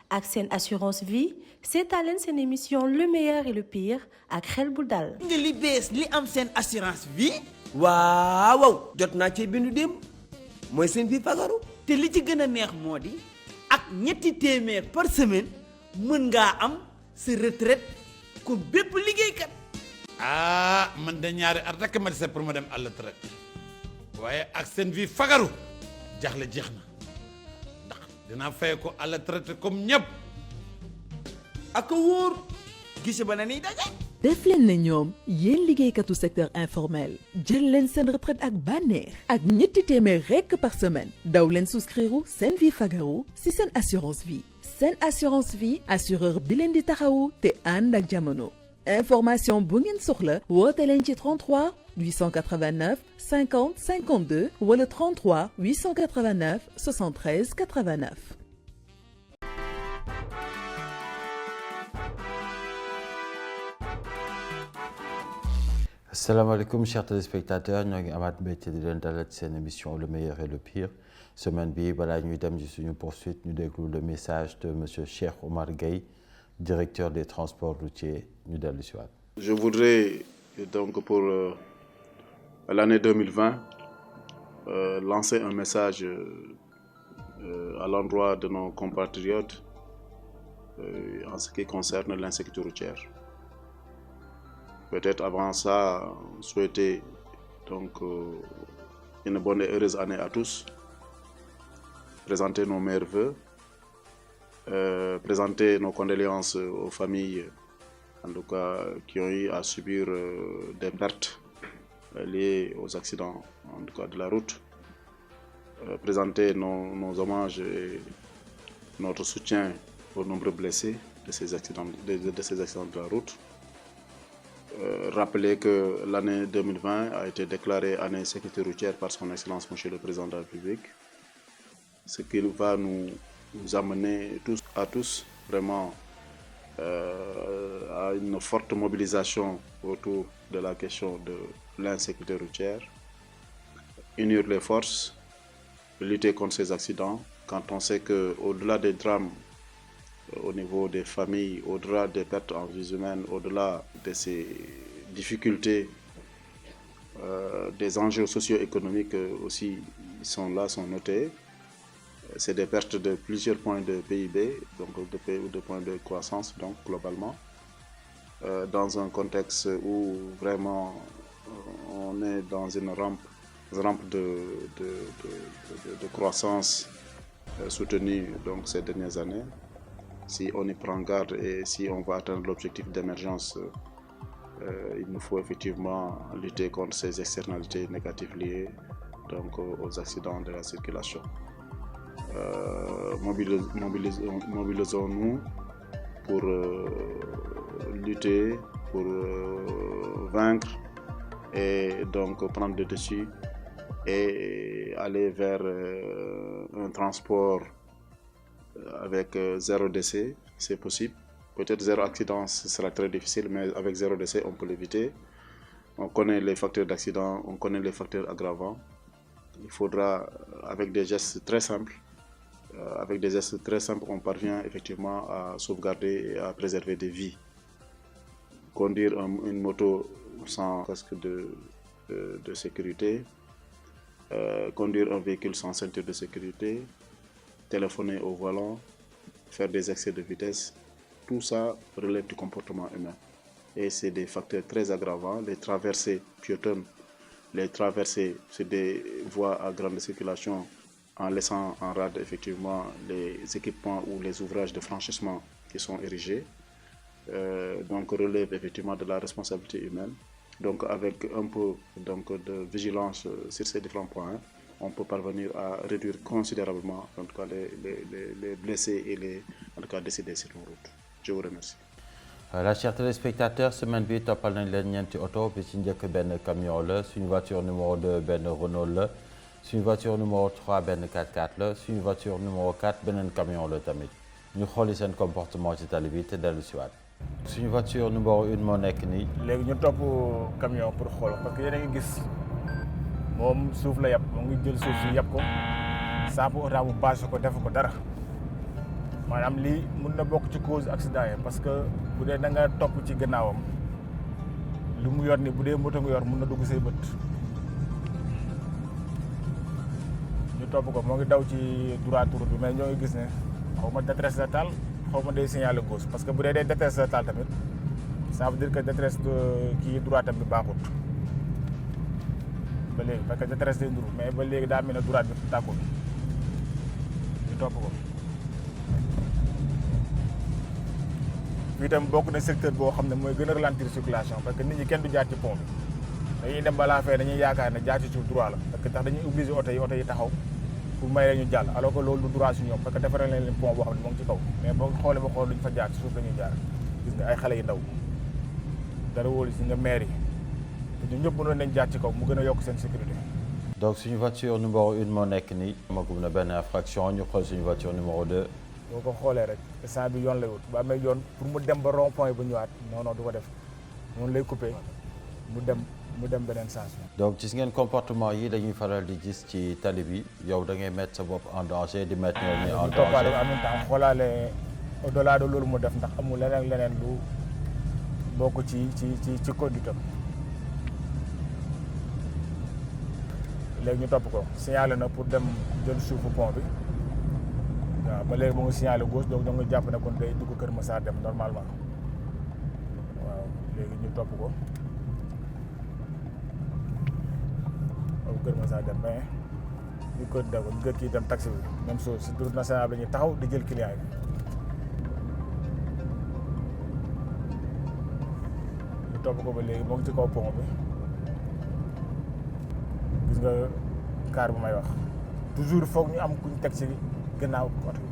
ak seen assurance vie seetaan leen seen émission le meilleur et le pire ak xel bu dal. nga li bees li am seen assurance vie. waaw jot naa cee bindu démb mooy seen vie fagaru. te li ci gën a neex moo di ak ñetti téeméer par semaine mën ngaa am sa retraite comme bépp liggéeykat. man de ñaari at rek ma dese pour ma dem à la retraite waaye ak seen vie fagaru jaxle jeex na ndax dinaa fay ko à la retraite comme ñëpp. ak wóor gise ba na ni daje. def leen ne ñoom yéen liggéeykatu secteur informel jël leen seen retraite ak bànneex ak ñetti téeméer rekk par semaine daw leen souscrire seen vie fagaru si seen assurance vie. seen assurance vie assureur bi leen di taxawu te ànd ak jamono. information bu ngeen soxla woote leen ci 33 889 50 52 wala 33 889 73 89. asalaamaaleykum chers téléspectateurs ñoo ngi amaat mbégte di leen dalal seen émission le meilleur et le pire semaine bi balaa ñuy dem ci suñu poursuite ñu déglu le message de monsieur Cheikh Omar Gueye directeur des transports routiers ñu dellu si waat. Je voudrais donc pour l'année 2020 lancer un message à l'endroit de nos compatriotes en ce qui concerne l'insécurité routière. Peut-être avant ça, souhaiter donc une bonne et heureuse année à tous, présenter nos meilleurs vœux, présenter nos condoléances aux familles en tout cas qui ont eu à subir des pertes liées aux accidents en tout cas de la route, présenter nos hommages et notre soutien aux nombreux blessés de ces accidents de la route. Rappeler que l'année 2020 a été déclarée année sécurité routière par son Excellence Monsieur le Président de la République, ce qui va nous amener tous vraiment à une forte mobilisation autour de la question de l'insécurité routière, unir les forces, lutter contre ces accidents, quand on sait qu'au-delà des drames au niveau des familles, au-delà des pertes en vies humaines, au-delà de ces difficultés, des enjeux socio-économiques aussi sont notés. C'est des pertes de plusieurs points de PIB, donc de points de croissance donc globalement, dans un contexte où vraiment on est dans une rampe de croissance soutenue donc ces dernières années. Si on y prend garde et si on va atteindre l'objectif d'émergence, il nous faut effectivement lutter contre ces externalités négatives liées donc aux accidents de la circulation. Mobilisons-nous pour lutter, pour vaincre et donc prendre le dessus et aller vers un transport avec zéro décès, c'est possible. Peut-être zéro accident, ce sera très difficile, mais avec zéro décès, on peut l'éviter. On connaît les facteurs d'accident, on connaît les facteurs aggravants. Il faudra, avec des gestes très simples, on parvient effectivement à sauvegarder et à préserver des vies. Conduire une moto sans casque de sécurité, conduire un véhicule sans ceinture de sécurité, téléphoner au volant, faire des excès de vitesse, tout ça relève du comportement humain. Et c'est des facteurs très aggravants. Les traversées piétonnes, c'est des voies à grande circulation en laissant en rade effectivement les équipements ou les ouvrages de franchissement qui sont érigés. Donc relève effectivement de la responsabilité humaine. Donc avec un peu de vigilance sur ces différents points, on peut parvenir à réduire considérablement en tout cas les blessés et les en tout cas décédés sur nos routes. Je vous remercie. Voilà, chers téléspectateurs, semaine bi toppal nañ leen ñeenti oto bi ci njëkk benn camion la suñu voiture numéro 2 benn Renault la suñu voiture numéro 3 benn 4x4 la suñu voiture numéro 4 beneen camion la tamit ñu xooli seen comportement ci tali bi te dellu si waat suñu voiture numéro 1 moo nekk nii. léegi ñu topp camion pour xool parce que yéen a ngi gis moom suuf la yàpp moo ngi jël suuf si yàpp ko saabu oto bu bâché ko def ko dara maanaam lii mun na bokk ci cause accident yi parce que bu dee da nga topp ci gannaawam lu mu yor ni bu dee moto nga yor mun na dugg say bët ñu topp ko moo ngi daw ci droite route bi mais ñoo ngi gis ne xaw ma détresse la taal xaw ma day signaler gauche parce que bu dee détresse la taal tamit ça veut dire que détresse kii droite am bi baaxut ba léegi parce que détresse day nduru mais ba léegi daa mel ne droite bi tàkkul ñu topp ko fii itam bokk na secteur boo xam ne mooy gën a ralentir circulation parce que nit ñi kenn du jaar ci pont bi dañuy dem balaa fee dañuy yaakaar ne jaar ci suuf droit la parce que tax dañuy obligé oto yi taxaw pour may ñu jàll alors que loolu du droit si ñoom parce que defaral leen pont boo xam ne moo ngi ci kaw mais boo xoolee ba xool duñ fa jaar ci suuf dañuy jaar gis nga ay xale yu ndaw dara wóolu si nga maire yi te ñun ñëpp mënoon nañ jaar ci kaw mu gën a yokk seen sécurité. donc suñu voiture numéro 1 moo nekk nii amagum na benn infraction ñu xool suñu voiture numéro 2. boo ko xoolee rek instant bi yoon lay wut ba amee yoon pour mu dem ba rond point ba ñëwaat non du ko def noonu lay coupé mu dem beneen sens. donc gis ngeen comportement yi dañuy faral di gis ci tali bi yow da ngay mettre sa bopp en danger di mettre ñoom ñi en danger. en même temps xoolaale au delà de loolu mu def ndax amul leneen lu bokk ci conduite am léegi ñu topp ko signalé na pour dem jël suufu pont bi waaw ba léegi mu ngi signalé gauche donc ñoo ngi jàpp ne kon day dugg Kër Massar dem normalement waaw léegi ñu topp ko waaw Kër Massar dem mais ñu ko déglu ñu kii dem taxi bi même chose si route nationale bi la ñuy taxaw di jël client yi ñu topp ko ba léegi moo ngi ci kaw pont bi gis nga car bu may wax toujours foog ñu am kuñ teg ci gannaaw oto bi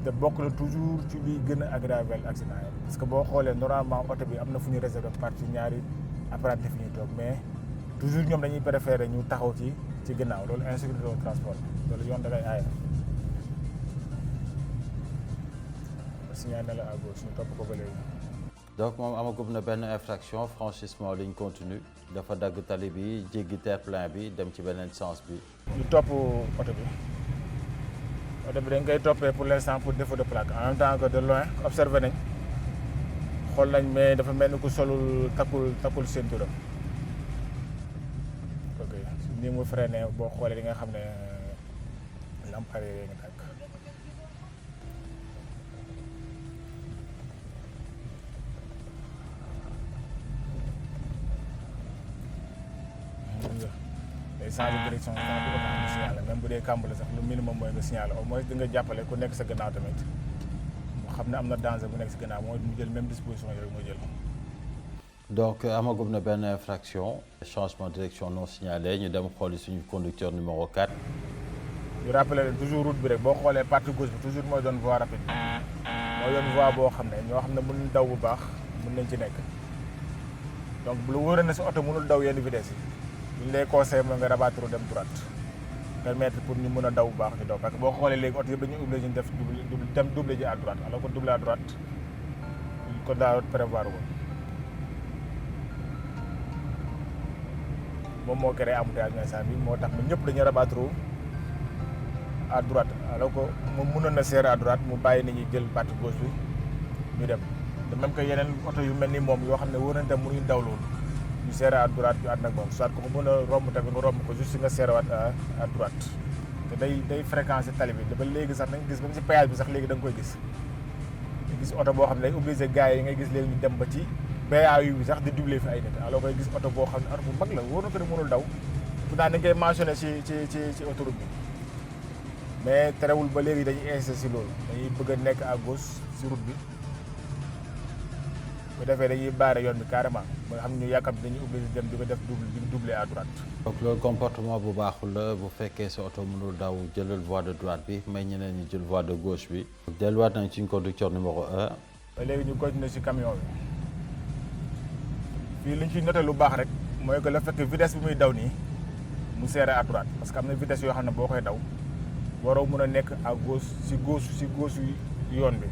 te bokk na toujours ci liy gën a aggraver accident yi parce que boo xoolee normalement oto bi am na fu ñu réservé partie ñaari apprenti fi ñuy toog mais toujours ñoom dañuy préférer ñu taxaw ci gannaaw loolu insécurité au transport loolu yoon da ngay aaye signalé la à gauche ñu topp ko ba léegi. donc moom amagum na benn infraction franchissement ligne continue dafa dagg tali bi jéggi terre-plein bi dem ci beneen sens bi. ñu topp oto bi dañ koy toppee pour l'instant pour défaut de plaque en même temps que de loin observé nañ xool nañ mais dafa mel ni ku solul takkul ceinture am ok ni mu freiné boo xoolee di nga xam ne lampe arrière nga tàkk. day changé direction bi nga signalé même bu dee kàmb la sax lu minimum mooy nga signalé au moins di nga jàppale ku nekk sa gannaaw tamit mu xam ne am na danger bu nekk sa gannaaw mooy mu jël même disposition yooyu mooy jël. donc amagum na benn infraction changement de direction non signalé ñu dem xooli suñu conducteur numéro 4. ñu rappelé leen toujours route bi rek boo xoolee partie gauche bi toujours mooy doon voie rapide mooy doon voie boo xam ne ñoo xam ne mënuñ daw bu baax mën nañ ci nekk donc bu la wóoree ne sa oto mënul daw yenn vitesse yi ñu lay conseillé mooy nga rabattre dem droite permettre pour ñu mën a daw bu baax ñu daw parce que boo xoolee léegi oto yëpp dañuy obligé ñu def double ji à droite alors que double à droite ko daa prévoir woon moom moo créé embouteillage instant bi moo tax ñun ñëpp dañuy rabattre à droite alors que moom mënoon na serrer à droite mu bàyyi nit ñi jël partie gauche bi ñu dem de même que yeneen oto yu mel ni moom yoo xam ne wóor nañ tam mënuñ daw loolu ñu serrer à droite ñu ànd ak moom soit ko mën a romb tamit nga romb ko juste nga serrer waat à droite te day fréquencer tali bi ba léegi sax nañ gis ba ci péage bi sax léegi da nga koy gis gis oto boo xam ne day obligé gars yi ngay gis léegi ñu dem ba ci BAU bi sax di doubler fi ay nit alors koy gis oto boo xam ne oto bu mag la wóor na ko ne mënul daw pourtant dañ koy mentionné ci autoroute bi mais terewul ba léegi dañuy insisté si loolu dañuy bëgg a nekk à gauche si route bi bu defee dañuy baare yoon bi carrément ba nga xam ne ñu yàkkam dañuy obligé dem di ko def doubler à droite. donc loolu comportement bu baaxul la bu fekkee sa oto mënul daw jëlal voie de droite bi may ñeneen ñi jël voie de gauche bi. delluwaat nañ ci conducteur numéro 1. ba léegi ñu continuer si camion bi fii li ñu ciy noté lu baax rek mooy que le fait que vitesse bi muy daw nii mu serré à droite parce que am na vitesse yoo xam ne boo koy daw waroo mën a nekk à gauche si gauche yoon bi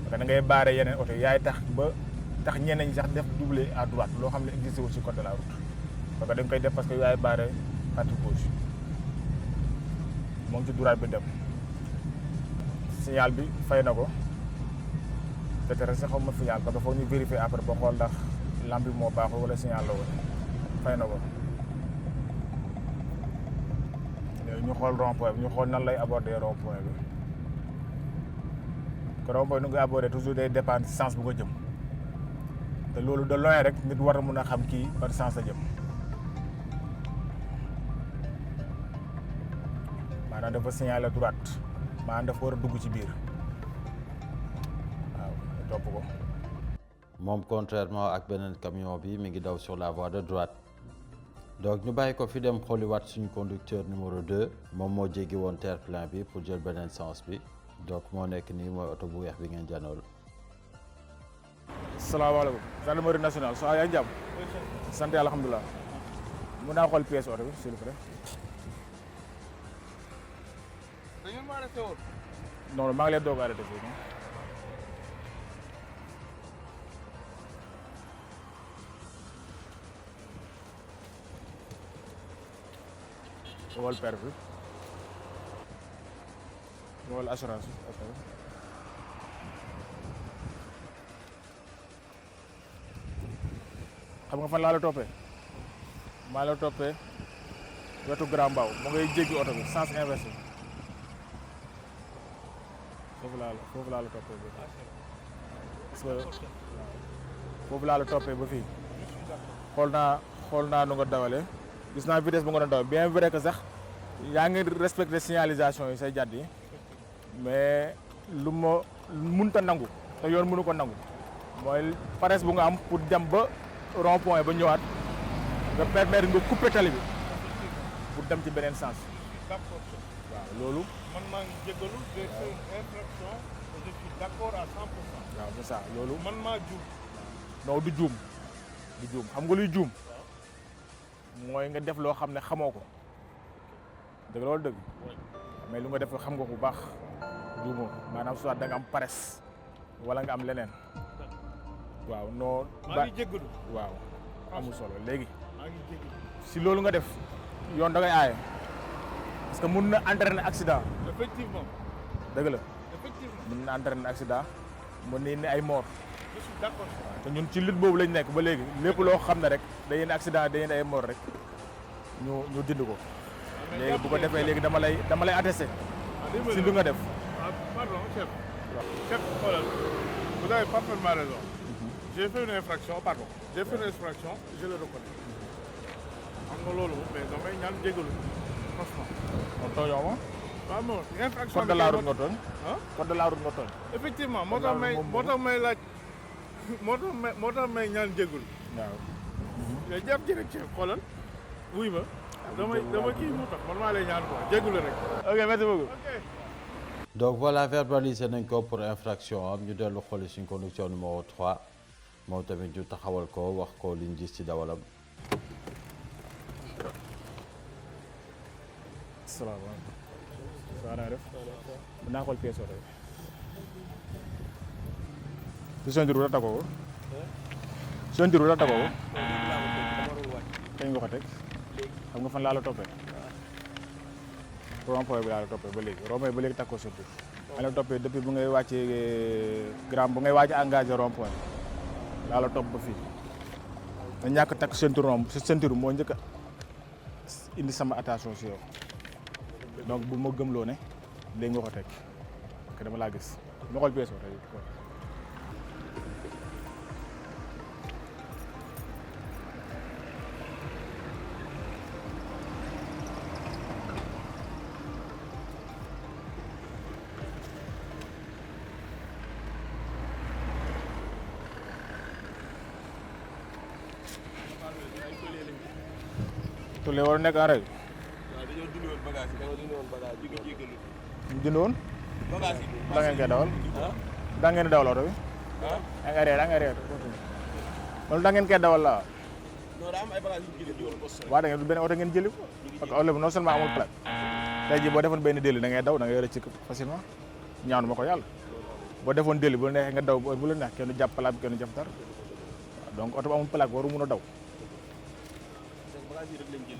parce que da ngay baare yeneen oto yaay tax ñeneen ñi sax def doubler à droite loo xam ne existé wu si code de la route parce que dañ koy def parce que yaay baare partie gauche moo ngi ci droite bi dem signal bi fay na ko TTRC xaw ma signal parce que foog ñu vérifier après ba xool ndax lampe bi moo baaxul wala signal la woon fay na ko léegi ñu xool rond point bi ñu xool nan lay aborder rond point bi que rond point nu nga aborder toujours day dépendre ci sens bu ko jëm te loolu de loin rek nit war a mun a xam kii par sens la jëm maanaam dafa signaler droite maanaam dafa war a dugg ci biir waaw ñu topp ko. moom contrairement ak beneen camion bi mi ngi daw sur la voie de droite donc ñu bàyyi ko fi dem xooliwaat suñu conducteur numéro 2 moom moo jéggi woon terre-plein bi pour jël beneen sens bi donc moo nekk nii mooy oto bu weex bi ngeen janool. salaamaaleykum gendarmerie nationale so yaa ngi jàmm sant yàlla alhamdulilah mën naa xool pièce oto bi s'il vous plaît. non maa ngi leen doog a arrêté fii wol per bi wol assurance bi xam nga fan laa la toppee maa la toppee wetu Grand Mbao mu ngay jéggi oto bi sens inversé foofu laa la toppee ba foofu laa la toppee ba fii xool naa nu nga dawalee gis naa vitesse bu nga doon daw bien vrai que sax yaa ngi respecté signalisation yi say jàdd yi mais lu ma mënut a nangu te yoon mënu ko nangu mooy paresse bu nga am pour dem ba rond point ba ñëwaat nga permettre nga couper tali bi pour dem ci beneen sens. waaw loolu. man maa ngi jégalu j'ai fait une infraction et je suis d'accord à 100%. waaw c'est ça loolu. man maa juum. non du juum xam nga luy juum mooy nga def loo xam ne xamoo ko dëgg loolu dëgg mais lu nga def xam nga ko bu baax juumoo maanaam soit da nga am paresse wala nga am leneen waaw non. maa ngi jégalu waaw amul solo léegi. maa ngi jégalu si loolu nga def yoon da ngay aaye parce que mun na entraîner accident. effectivement. dëgg la. effectivement mun na entraîner accident mën na indi ay mort. je suis d'accord. te ñun ci lutte boobu lañ nekk ba léegi lépp loo xam ne rek day indi accident day indi ay mort rek ñu dind ko. léegi bu ko defee léegi dama lay attesté si lu nga def. pardon chef. chef xoolal vous avez parfaitement raison. j'ai fait une infraction pardon. j'ai fait une infraction je le reconnais. xam nga loolu mais damay ñaan jégalu franchement. kon tooñoo ma. waaw non infraction code de la route nga tooñ. ah code de la route nga tooñ. effectivement moo tax may laaj moo tax may ñaan jégalu. waaw. mais jàpp ci rek chef xoolal wuy ma. dama kii mu tax man maa lay ñaan quoi jégalu rek. ok merci beaucoup. ok. donc voilà verbalisé nañ ko pour infraction am ñu dellu xooli suñ conducteur numéro 3 moom tamit ñu taxawal ko wax ko liñ gis ci dawalam. salaamaaleykum. ça va def. mën naa xool pièce oto yi. su ceinture la tagoo ko. ceinture la tagoo ko. kañ nga ko teg. xam nga fan laa la toppee. rond-point bi laa la toppee ba léegi rond-point ba léegi takkoo ceinture. maa la toppee depuis bu ngay wàccee bu ngay wàcce engagé rond-point laa la topp ba fii. da ñàkk takk ceinture romb si ceinture moo njëkk a indi sama attention si yow. donc bu ma gëmloo ne léegi nga ko teg parce que dama laa gis ma xool pièce oto yi. Tulle war a nekk en règle. waaw dañoo dindi woon bagage yi dañoo dindi woon bagage yi di ko jégalu. ñu jënd woon. bagage yi. da ngeen koy dawal. da ngeen dawal oto bi. da nga reer. loolu da ngeen koy dawal la. non daa am ay bagage yu jëlee woon poste. waaw da ngeen du benn oto ngeen jëli ko. parce que oto bi non seulement amul plaque. tey jii boo defoon benn déli da ngay daw da ngay rëcc facilement ñaanu ma ko yàlla. boo defoon déli bu la neexee nga daw bu la neex kenn du jàpp plaque bi kenn du jàpp dara donc oto bi amul plaque waru mun a daw.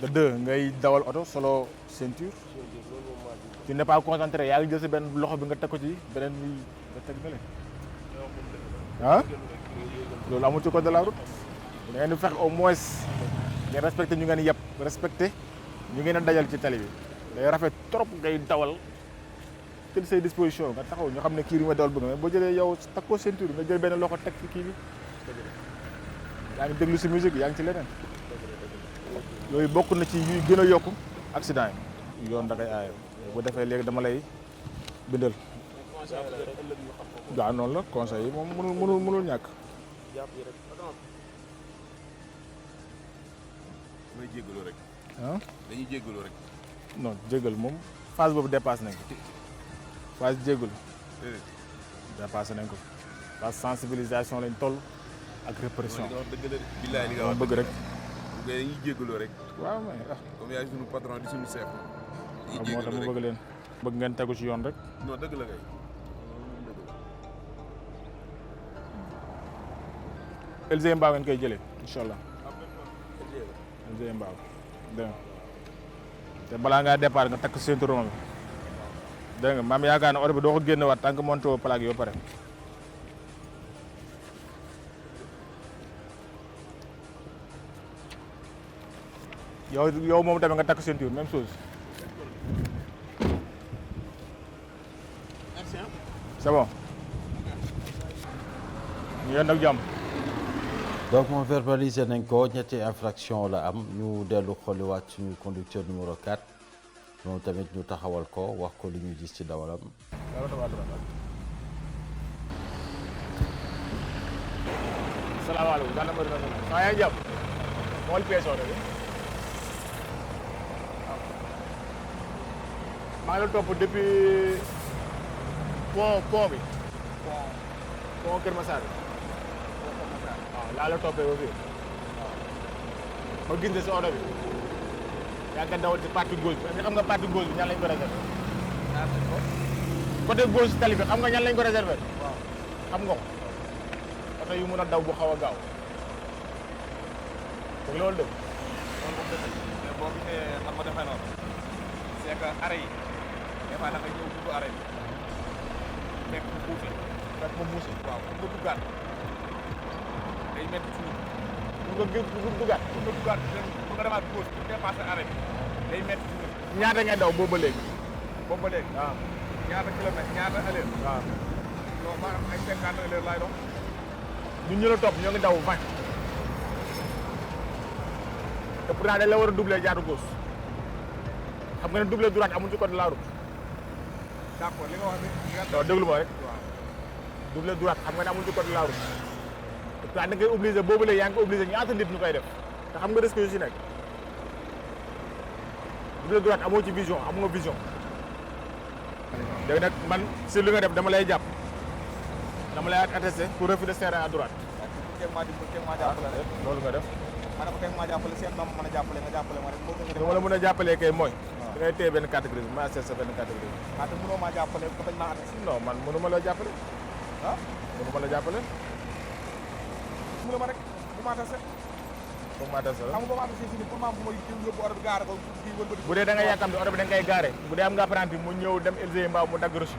de deux ngay dawal oto solo ceinture tu n'es pas concentré yaa ngi jël sa benn loxo bi nga teg ko ci beneen bi nga teg na le ah loolu amul ci code de la route da ngeen di fexe au moins ngeen respecté ñu ngeen yëpp respecté ñu ngeen a dajal ci tali bi day rafet trop ngay dawal jël say disposition nga taxaw ñu xam ne kii bi nga dawal bëgg mais boo jëlee yow takkoo ceinture nga jël benn loxo teg ci kii bi yaa ngi déglu si musique yaa ngi ci leneen yooyu bokk na ci yuy gën a yokk accident yi yoon da koy aaye bu defee léegi dama lay bindal waaw noonu la conseil yi moom mënul ñàkk may jéggalu rek ah dañuy jéggalu rek non jéggal moom phase boobu dépassé nañ ko phase jéggalu dépassé nañ ko phase sensibilisation lañ toll ak répression dëgg la billaay li nga wax bëgg rek dañuy jéggalu rek waaw mais comme yaay suñu patron di suñu chef moo tax mu bëgg leen bëgg ngeen tegu ci yoon rek non dëgg la kay LG Mbao ngeen koy jëlee incha allah LG Mbao dégg nga te balaa ngaa départ nga takk ceinture bi dégg nga maam yaakaar ne oto bi doo ko génne waat tant que monté woo plaque yi ba pare yow moom tamit nga takk ceinture même chose c'est bon ñu yéen ak jàmm donc moom verbalisé nañ ko ñetti infraction la am ñu dellu xooliwaat suñu conducteur numéro 4 moom tamit ñu taxawal ko wax ko li ñu gis ci dawalam. salaamaaleykum gendarmerie nationale saa yaa ngi jàpp mool pièce oto bi maa ngi la topp depuis pont bi pont Kër Massar waaw laa la toppee ba fii ma gis ne sa oto bi yaa ngi dawal ci partie gauche bi xam nga partie gauche bi ñan lañ ko réservé côté gauche tali bi xam nga ñan lañ ko réservé xam nga ko oto yu mun a daw bu xaw a gaaw dëgg loolu dëgg mais boo gisee man ma defee noonu c'est que arrêt yi des fois da nga ñëw dugg arrêt bi fekk mu buusi waaw pour nga duggaat day métti ci ñun pour nga duggaat pour nga demaat gauche pour dépasser arrêt bi day métti ci ñun ñaata ngay daw boobu ba léegi waaw ñaata kilomètre ñaata allure waaw non maanaam ay 50 allure laay dox ñun ñu la topp ñoo ngi daw 20 te pourtant dañ la war a doubler jaatu gauche xam nga ne doubler droite amul ci code de la route d'accord li nga wax ni non déglu ma rek doubler droite xam nga ne amul ci code de la route te pourtant da ngay obligé boobu léegi yaa ngi ko obligé ñaata nit ñu koy def te xam nga risque yu si nekk doubler droite amoo ci vision amoo vision léegi nag man si li nga def dama lay jàpp dama lay attesté pour refus de serrer à droite loolu nga def ma ne ko teg maa jàppale seen doom mën a jàppale nga jàppale ma rek moo gën li ma la mën a jàppalee kay mooy da ngay téye benn catégorie bi ma assessé sa benn catégorie bi ah te mënoo maa jàppale ko bañ maa attesté non man mënu ma la jàppale ah mënu ma la jàppale mënoo ma rek bu ma attesté foog ma attesté la xam nga boo ma attesté si ni pour ma bu ma yóbbu oto bi gaare ko kii wëlbati bu dee da nga yàkkam te oto bi da nga koy gaare bu dee am nga apprenti mu ñëw dem LG Mbao mu dagg reçu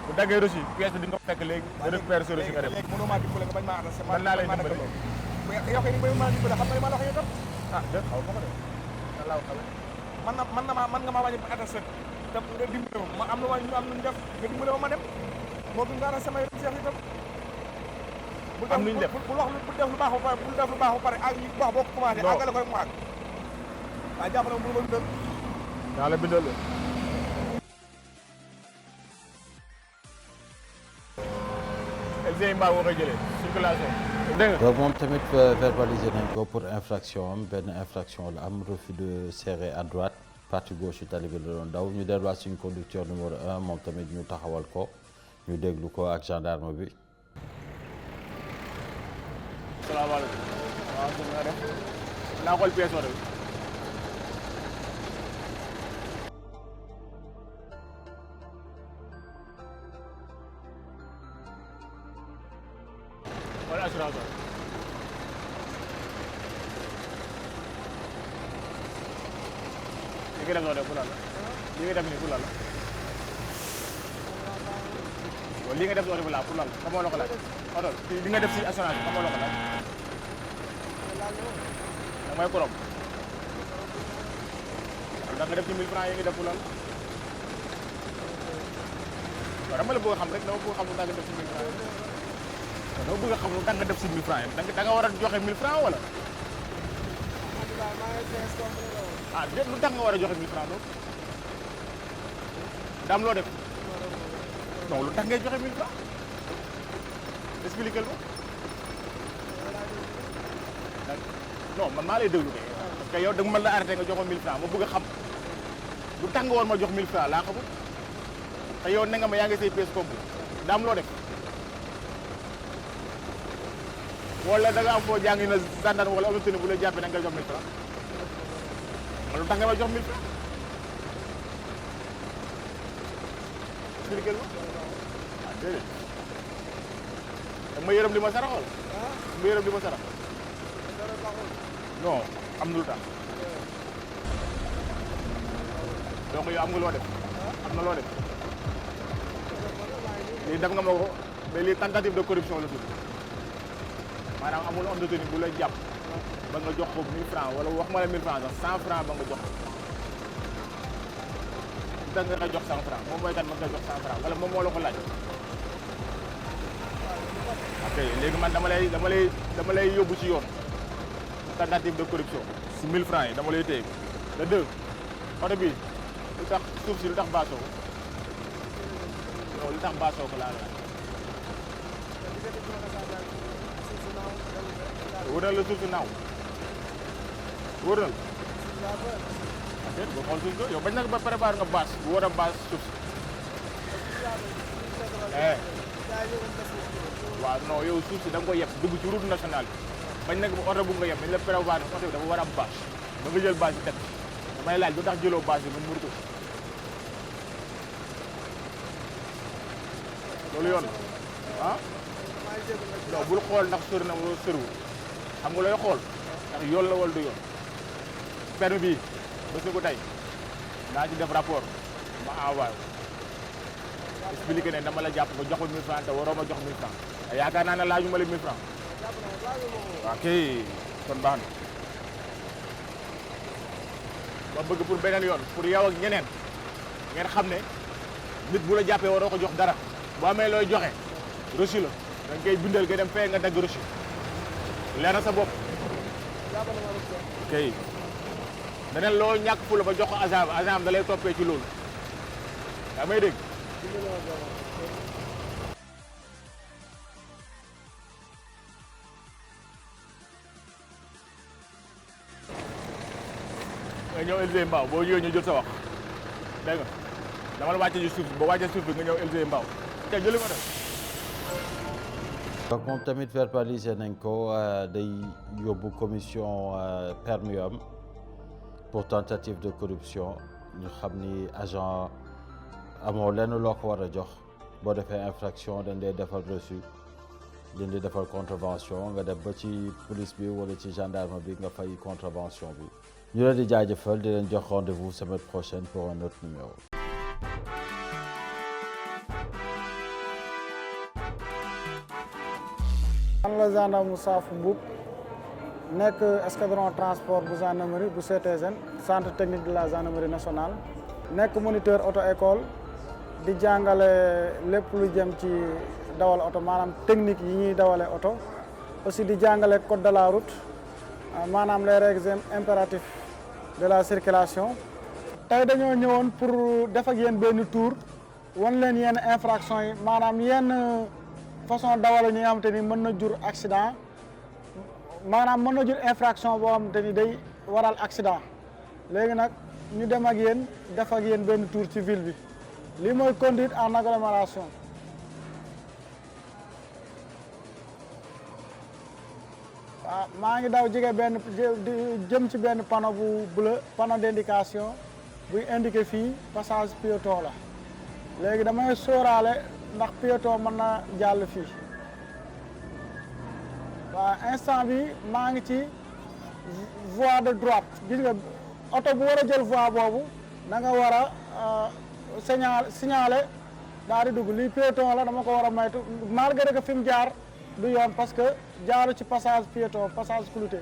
bu daggee reçu pièce bi di nga ko fekk léegi nga récupérer sa reçu nga dem léegi mënoo maa dimbale nga bañ maa attesté man laa lay dimbale yow kay ni may maa dimbale xam nga li ma la wax yow tam ah dé xaw ma ko de da laa xale man nga maa wàññi attesté te nga dimbale ma am na waa ñu am nuñ def nga dimbale ma dem moo gën nga attesté samay seex itam am nuñ def bul wax bul def lu baax ba pare bul def lu baax ba pare ak ñu wax boo ko commencé àggale ko rek mu àgg waaw jàppale ma bul ma bindal daa la bindal LG Mbao nga koy jëlee circulation dégg nga donc moom tamit verbalisé nañ ko pour infraction am benn infraction la am refus de serrer à droite partie gauche tali bi la doon daw ñu delluwaat suñu conducteur numéro 1 moom tamit ñu taxawal ko ñu déglu ko ak gendarme bi. salaamaaleykum waaw sëñ bi nga def naa xool pièce oto bi wala assurance li nga def noonu pour lan la li nga def nii pour lan la waaw li nga def noonu pour lan la xamoo la ko laaj oto li nga def si assurance bi xamoo la ko laaj da may korom da nga def ci 1000 francs yi nga def pour lan waaw dama la bëgg a xam rek dama bëgg a xam lu tax nga def ci 1000 francs dama bëgg a xam lu tax nga def ci 1000 francs yi da nga war a joxe 1000 francs wala ah déet lu tax nga war a joxe 1000 francs loolu daam loo def non lu tax ngay joxe 1000 francs expliquer ma non man maa lay déglu kay parce que yow da nga mën la arrêté nga joxoon 1000 francs ma bëgg a xam lu tax nga war ma jox 1000 francs laa xamul te yow ne nga ma yaa ngi say pièces complètes daam loo def wala da nga am foo jàngi na gendarme wala autorité bu la jàppee da nga jox 1000 francs man lu tax nga ma jox 1000 francs expliquer ma ah déedéet da ma yërëm li ma saraxool ma yërëm li ma sarax non am na lu tax donc yow am nga loo def am na loo def lii def nga ma ko mais lii tentative de corruption la tudd maanaam amul homme de tenue bu la jàpp ba nga jox ko 1000 francs wala wax ma la 1000 francs sax 100 francs ba nga jox da nga koy jox 100 francs moom mooy kat ma koy jox 100 francs wala moom moo la ko laaj ok léegi man dama lay yóbbu ci yoon tentative de corruption si 1000 francs yi dama lay téye le 2 oto bi lu tax suuf si lu tax baasoo ko yow lu tax baasoo ko laa la wóor na la suuf si naaw wóor na la ah déet boo xool suuf si yow bañ na ba préparé nga bâche bu war a bâche suuf si waaw non yow suuf si da nga ko yeb dugg ci route nationale bi bañ nag oto bu nga yeb dañ la prévoir oto bi dafa war a am bâche da nga jël bâche bi teg damay laaj lu tax jëloo bâche bi nga mur ko loolu yoon ah non bul xool ndax sori na wala soriwul xam nga looy xool ndax yoon la wala du yoon permis bii bés ni ko tey naa ci def rapport ma envoyé expliqué ne dama la jàpp nga jox ma 1000 francs te waroo ma jox 1000 francs yaakaar naa ne laaju ma la 1000 francs waaw kay kon baax na ma bëgg pour beneen yoon pour yow ak ñeneen ngeen xam ne nit bu la jàppee waroo ko jox dara boo amee looy joxe reçu la da nga koy bindal nga dem fee nga dagg reçu leer na sa bopp kay beneen loo ñàkk fu la ba jox ko agent da lay toppee ci loolu yaa may dégg nga ñëw Élysée Mbao boo ñëwee ñu jël sa wax dégg nga dama la wàcce ci suuf boo wàccee suuf bi nga ñëw Élysée Mbao te jëli ko def donc moom tamit verbalisé nañ ko day yóbbu commission permis pour tentative de corruption ñu xam ni agent amoo lenn loo ko war a jox boo defee infraction dañ lay defal reçu dañ lay defal contravention nga dem ba ci police bi wala ci gendarme bi nga fay contravention bi ñu leen di jaajëfal di leen jox rendez-vous semaine prochaine pour un autre numéro. man la gendarme Moussa Mboup nekk escadron transport bu gendarmerie bu CTGN centre technique de la gendarmerie nationale nekk moniteur auto école di jàngale lépp lu jëm ci dawal oto maanaam technique yi ñuy dawale oto aussi di jàngale code de la route maanaam les règles impératifs de la circulation. tey dañoo ñëwoon pour def ak yéen benn tour wan leen yenn infraction yi maanaam yenn façon dawal ñi nga xamante ni mën na jur accident maanaam mën na jur infraction boo xamante ni day waral accident léegi nag ñu dem ak yéen def ak yéen benn tour ci ville bi lii mooy conduite en agglomération. waaw maa ngi daw jege benn jëm ci benn panneau bu bleu panneau d'indication buy indiqué fii passage piéton la léegi damay sóoraale ndax piéton mën na jàll fii waaw instant bi maa ngi ci voie de droite gis nga oto bu war a jël voie boobu da nga war a signaler daal di dugg lii piéton la dama ko war a maytu malgré que fi mu jaar du yoon parce que jaaru ci passage piéton passage clouté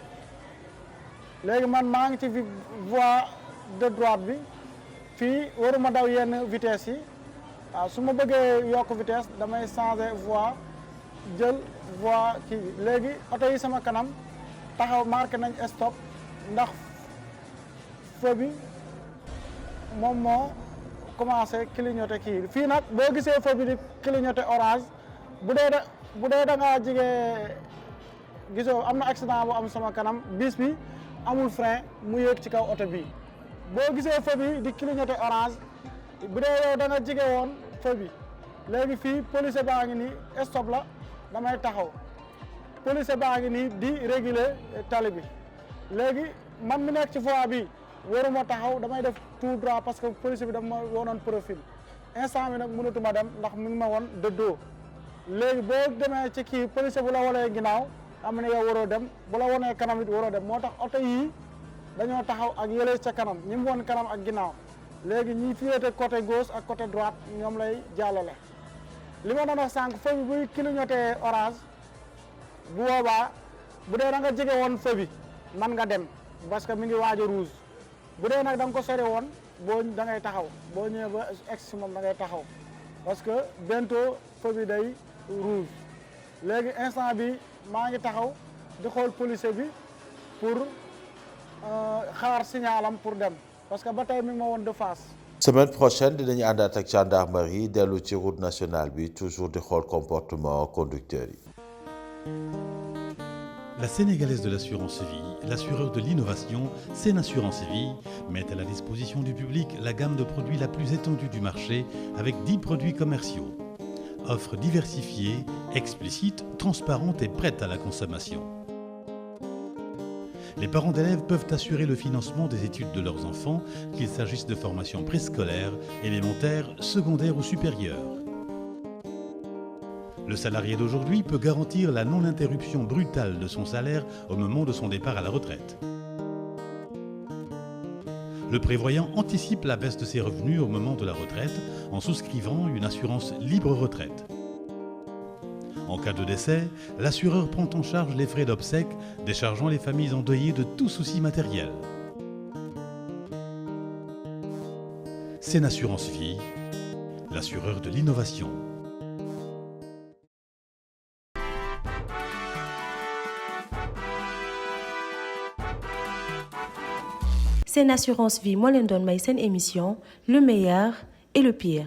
léegi man maa ngi ci voie de droite bi fii waruma daw yenn vitesse yi waaw su ma bëggee yokk vitesse damay changer voie jël voie kii léegi oto yi sama kanam taxaw marqué nañ stop ndax feu bi moom moo commencé clignoter kii fii nag boo gisee feu bi di clignoter orange bu dee da ngaa jige gisoo am na accident bu am sama kanam bis bi amul frein mu yéeg ci kaw oto bi boo gisee feu bi di clignoter orange bu dee yow da nga jige woon feu bi léegi fii police baa ngi nii stop la damay taxaw police baa ngi nii di réguler tali bi léegi man mi nekk ci voie bi waruma taxaw damay def tout droit parce que police bi dama ma woonoon profil instant bi nag mënatuma dem ndax mi ngi ma woon de dos léegi boo demee ci kii police bu la walee ginnaaw am na yow waroo dem bu la wonee kanam it waroo dem moo tax oto yii dañoo taxaw ak yële ca kanam ñi mu woon kanam ak ginnaaw léegi ñi féete côté gauche ak côté droite ñoom lay jàllale li ma doon wax sànq feu bi buy clignoter orange bu boobaa bu dee da nga jege woon feu bi man nga dem parce que mi ngi waaj a rouge bu dee nag da nga ko sori woon boo da ngay taxaw boo ñëwee ba ex moom da ngay taxaw parce que bientôt feu bi day rouge léegi instant bi maa ngi taxaw di xool policier bi pour xaar signalam pour dem parce que ba tey mi ngi ma woon de face. semaine prochaine dinañu àndaat ak gendarmerie dellu ci route nationale bi toujours di xool comportement conducteur yi. La Sénégalaise de l'assurance vie, l'assureur de l'innovation, Sen Assurance Vie, met à la disposition du public la gamme de produits la plus étendue du marché avec 10 produits commerciaux. Offre diversifiée, explicite, transparente et prête à la consommation. Les parents d'élèves peuvent assurer le financement des études de leurs enfants, qu'il s'agisse de formation préscolaire, élémentaire, secondaire ou supérieure. Le salarié d'aujourd'hui peut garantir la non-interruption brutale de son salaire au moment de son départ à la retraite. Le prévoyant anticipe la baisse de ses revenus au moment de la retraite en souscrivant une assurance libre retraite. En cas de décès, l'assureur prend en charge les frais d'obsèques, déchargeant les familles endeuillées de tout souci matériel. Sen Assurance Vie, l'assureur de l'innovation. Sen Assurance Vie moo leen doon may seen émission le meilleur et le pire.